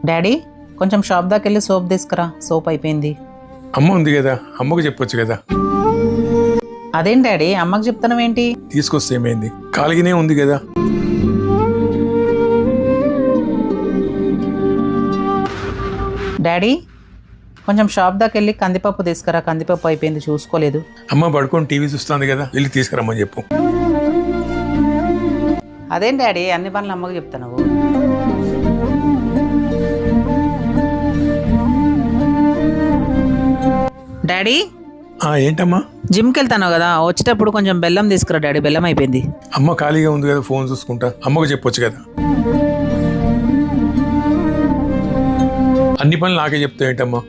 Daddy కొంచెం shop దాకా వెళ్ళి సోప్ తీసుకురా, సోప్ అయిపోయింది. అమ్మ ఉంది కదా, అమ్మకు చెప్పొచ్చు కదా. అదేం డాడీ అమ్మకి చెప్తానవేంటి? తీసుకొస్తే ఏమైంది, కాలిగినే ఉంది కదా. డాడీ కొంచెం షాప్ దాకా వెళ్ళి కందిపప్పు తీసుకురా, కందిపప్పు అయిపోయింది చూసుకోలేదు. అమ్మ పడుకొని టీవీ చూస్తుంది కదా, వెళ్ళి తీసుకురమ్మని చెప్పు. అదేం డాడీ అన్ని పనులు అమ్మకి చెప్తాను. డాడీ ఏంటమ్మా? జిమ్కి వెళ్తాను కదా, వచ్చేటప్పుడు కొంచెం బెల్లం తీసుకురా డాడీ, బెల్లం అయిపోయింది. అమ్మ ఖాళీగా ఉంది కదా, ఫోన్ చూసుకుంటా. అమ్మకు చెప్పొచ్చు కదా. అన్ని పనులు నాకే చెప్తా ఏంటమ్మా?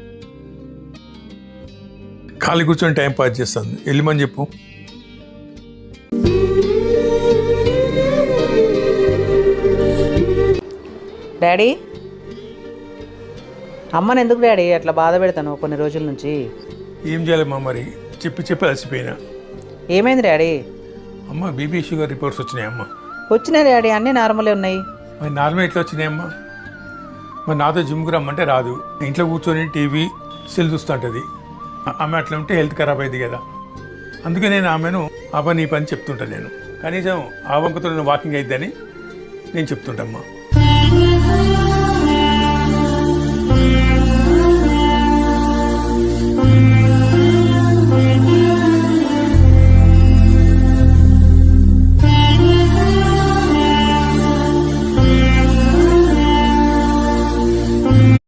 ఖాళీ కూర్చొని టైం పాస్ చేస్తాను, వెళ్ళమని చెప్పు. డాడీ అమ్మని ఎందుకు డాడీ అట్లా బాధ పెడతాను కొన్ని రోజుల నుంచి? ఏం చేయాలమ్మా మరి, చెప్పి అలసిపోయినా. ఏమైంది డాడీ? అమ్మ బీపీ షుగర్ రిపోర్ట్స్ వచ్చినాయమ్మా. వచ్చినాయి డాడీ, అన్నీ నార్మలే ఉన్నాయి. మరి నార్మల్ ఎట్లా వచ్చినాయమ్మా? మరి నాతో జిమ్కి రమ్మంటే రాదు, ఇంట్లో కూర్చొని టీవీ సెల్ చూస్తుంటుంది. ఆమె అట్లా ఉంటే హెల్త్ ఖరాబ్ అయింది కదా. అందుకే నేను ఆమెను ఆ పని ఈ పని చెప్తుంటాను. నేను కనీసం ఆ వంకతో వాకింగ్ అయిద్దని నేను చెప్తుంటమ్మా.